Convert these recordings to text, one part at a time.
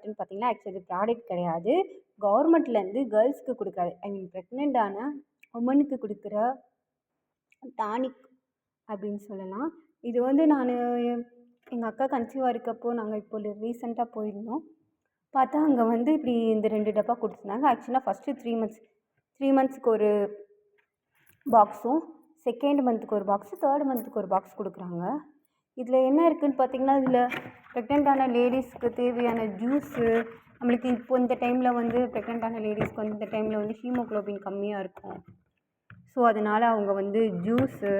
ப்ராடக்ட்னு பார்த்தீங்கன்னா, actually product கிடையாது. கவர்மெண்ட்லேருந்து கேர்ள்ஸ்க்கு கொடுக்குறாரு. ஐ மீன் ப்ரெக்னென்ட் ஆன உமனுக்கு கொடுக்குற டானிக் அப்படின்னு சொல்லலாம். இது வந்து நான் எங்கள் அக்கா கன்சீவாக இருக்கப்போ நாங்கள் இப்போ ரீசெண்டாக போயிருந்தோம். பார்த்தா அங்கே வந்து இப்படி இந்த 2 டப்பா கொடுத்துருந்தாங்க. ஆக்சுவலாக ஃபஸ்ட்டு 3 மந்த்ஸ்க்கு ஒரு பாக்ஸும், செகண்ட் மந்த்துக்கு ஒரு பாக்ஸு, தேர்ட் மந்த்துக்கு ஒரு பாக்ஸ் கொடுக்குறாங்க. இதில் என்ன இருக்குதுன்னு பார்த்தீங்கன்னா, இதில் ப்ரெக்னென்ட்டான லேடிஸ்க்கு தேவையான ஜூஸு, நம்மளுக்கு இப்போ இந்த டைமில் வந்து ப்ரெக்னென்ட்டான லேடிஸ்க்கு வந்து இந்த டைமில் வந்து ஹீமோக்ளோபின் கம்மியாக இருக்கும். ஸோ அதனால் அவங்க வந்து ஜூஸு,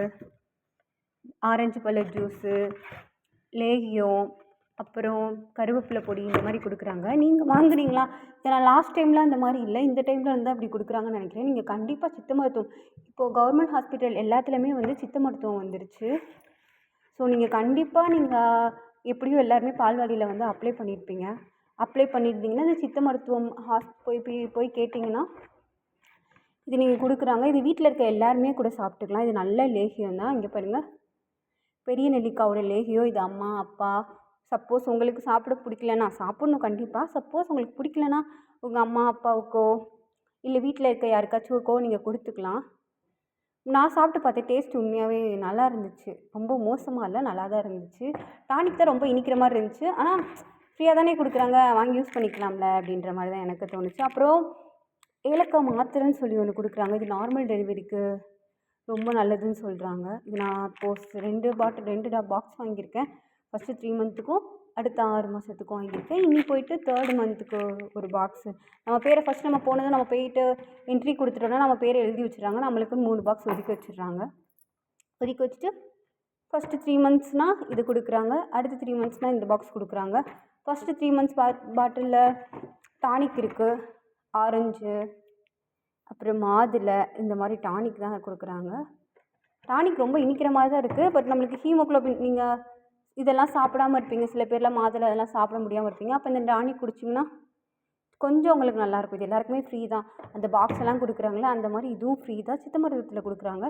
ஆரஞ்சு பழ ஜூஸு, லேகியம், அப்புறம் கருவேப்பிலை பொடி இந்த மாதிரி கொடுக்குறாங்க. நீங்கள் வாங்குறீங்களா? ஏன்னா லாஸ்ட் டைம்லாம் இந்த மாதிரி இல்லை, இந்த டைமில் வந்து அப்படி கொடுக்குறாங்கன்னு நினைக்கிறேன். நீங்கள் கண்டிப்பாக சித்த மருத்துவம் இப்போது கவர்மெண்ட் ஹாஸ்பிட்டல் எல்லாத்துலேயுமே வந்து சித்த மருத்துவம் வந்துருச்சு. ஸோ நீங்கள் கண்டிப்பாக எப்படியும் எல்லாருமே பால்வாடியில் வந்து அப்ளை பண்ணியிருந்தீங்கன்னா இந்த சித்த மருத்துவம் போய் கேட்டிங்கன்னா இது நீங்கள் கொடுக்குறாங்க. இது வீட்டில் இருக்க எல்லாருமே கூட சாப்பிட்டுக்கலாம். இது நல்ல லேகியம் தான். இங்கே பாருங்கள், பெரிய நெல்லிக்காவோட லேகியம். இது அம்மா அப்பா, சப்போஸ் உங்களுக்கு சாப்பிட பிடிக்கலன்னா, சாப்பிட்ணும் கண்டிப்பாக, சப்போஸ் உங்களுக்கு பிடிக்கலன்னா உங்கள் அம்மா அப்பாவுக்கோ இல்லை வீட்டில் இருக்க யாருக்காச்சும்க்கோ நீங்கள் கொடுத்துக்கலாம். நான் சாப்பிட்டு பார்த்தேன், டேஸ்ட் உண்மையாகவே நல்லா இருந்துச்சு. ரொம்ப மோசமாக இல்லை, நல்லா தான் இருந்துச்சு. டானிக் தான் ரொம்ப இனிக்கிற மாதிரி இருந்துச்சு. ஆனால் ஃப்ரீயாக தானே கொடுக்குறாங்க, வாங்கி யூஸ் பண்ணிக்கலாம்ல அப்படின்ற மாதிரி தான் எனக்கு தோணுச்சு. அப்புறம் ஏலக்காய் மாத்திரைன்னு சொல்லி ஒன்று கொடுக்குறாங்க. இது நார்மல் டெலிவரிக்கு ரொம்ப நல்லதுன்னு சொல்கிறாங்க. இது நான் இப்போது 2 பாக்ஸ் வாங்கியிருக்கேன். ஃபஸ்ட்டு 3 மந்த்துக்கும் அடுத்த 6 மாதத்துக்கும் வாங்கியிருக்கேன். இனி போயிட்டு 3rd மந்த்துக்கு ஒரு பாக்ஸு. நம்ம பேரை ஃபஸ்ட் நம்ம போனதும் நம்ம போயிட்டு என்ட்ரி கொடுத்துட்டோன்னா நம்ம பேரை எழுதி வச்சுட்றாங்க. நம்மளுக்குன்னு 3 பாக்ஸ் ஒதுக்கி வச்சுட்றாங்க. ஒதுக்கி வச்சுட்டு ஃபஸ்ட்டு 3 மந்த்ஸ்னால் இது கொடுக்குறாங்க, அடுத்த 3 மந்த்ஸ்னால் இந்த பாக்ஸ் கொடுக்குறாங்க. ஃபஸ்ட்டு 3 மந்த்ஸ் பாட்டிலில் டானிக் இருக்குது, ஆரஞ்சு, அப்புறம் மாதுளை, இந்த மாதிரி டானிக் தான் கொடுக்குறாங்க. டானிக் ரொம்ப இனிக்கிற மாதிரி தான் இருக்குது. பட் நம்மளுக்கு ஹீமோக்ளோபின், நீங்கள் இதெல்லாம் சாப்பிடாமல் இருப்பீங்க, சில பேர்லாம் மாதுளை அதெல்லாம் சாப்பிட முடியாமல் இருப்பீங்க. அப்போ இந்த டானிக் குடிச்சிங்கன்னா கொஞ்சம் உங்களுக்கு நல்லாயிருக்கும். இது எல்லாருக்குமே ஃப்ரீ தான். அந்த பாக்ஸ் எல்லாம் கொடுக்குறாங்களே அந்த மாதிரி இதுவும் ஃப்ரீ தான், சித்த மருத்துவத்தில் கொடுக்குறாங்க.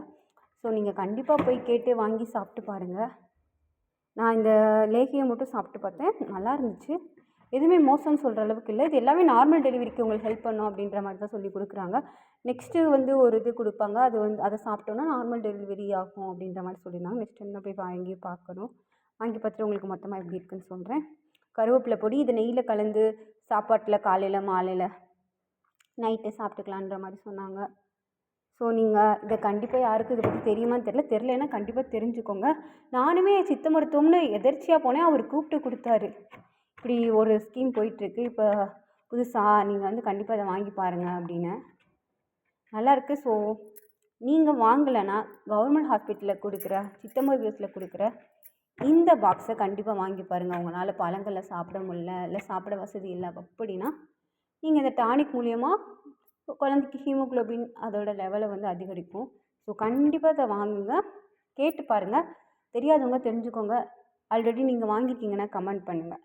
ஸோ நீங்கள் கண்டிப்பாக போய் கேட்டு வாங்கி சாப்பிட்டு பாருங்கள். நான் இந்த லேகியம் மட்டும் சாப்பிட்டு பார்த்தேன், நல்லா இருந்துச்சு. எதுவுமே மோசம்னு சொல்கிற அளவுக்கு இல்லை. இது எல்லாமே நார்மல் டெலிவரிக்கு உங்களுக்கு ஹெல்ப் பண்ணும் அப்படின்ற மாதிரி தான் சொல்லி கொடுக்குறாங்க. நெக்ஸ்ட்டு வந்து ஒரு இது கொடுப்பாங்க, அது வந்து அதை சாப்பிட்டோன்னா நார்மல் டெலிவரி ஆகும் அப்படின்ற மாதிரி சொல்லியிருந்தாங்க. நெக்ஸ்ட் டைம் தான் போய் வாங்கி பார்க்கணும். வாங்கி பார்த்துட்டு உங்களுக்கு மொத்தமாக எப்படி இருக்குதுன்னு சொல்கிறேன். கருவேப்பிலை பொடி, இது நெய்யில் கலந்து சாப்பாட்டில் காலையில் மாலையில் நைட்டு சாப்பிட்டுக்கலான்ற மாதிரி சொன்னாங்க. ஸோ நீங்கள் இதை கண்டிப்பாக யாருக்கும் இதை பற்றி தெரியுமான்னு தெரிலன்னா கண்டிப்பாக தெரிஞ்சுக்கோங்க. நானுமே சித்த மருத்துவம்னு எதர்ச்சியாக போனேன், அவர் கூப்பிட்டு கொடுத்தாரு. இப்படி ஒரு ஸ்கீம் போயிட்டுருக்கு இப்போ புதுசாக, நீங்கள் வந்து கண்டிப்பாக இதை வாங்கி பாருங்கள் அப்படின்னு. நல்லாயிருக்கு. ஸோ நீங்கள் வாங்கலைன்னா கவர்மெண்ட் ஹாஸ்பிட்டலில் கொடுக்குற சித்த மருத்துவத்தில் கொடுக்குற இந்த பாக்ஸை கண்டிப்பாக வாங்கி பாருங்கள். உங்களால் பழங்களில் சாப்பிட முடியல, இல்லை சாப்பிட வசதி இல்லை அப்படின்னா நீங்கள் இந்த டானிக் மூலியமாக குழந்தைக்கு ஹீமோக்ளோபின் அதோட லெவலை வந்து அதிகரிக்கும். ஸோ கண்டிப்பாக இதை வாங்குங்க, கேட்டு பாருங்கள். தெரியாதவங்க தெரிஞ்சுக்கோங்க. ஆல்ரெடி நீங்கள் வாங்கியிருக்கீங்கன்னா கமெண்ட் பண்ணுங்கள்.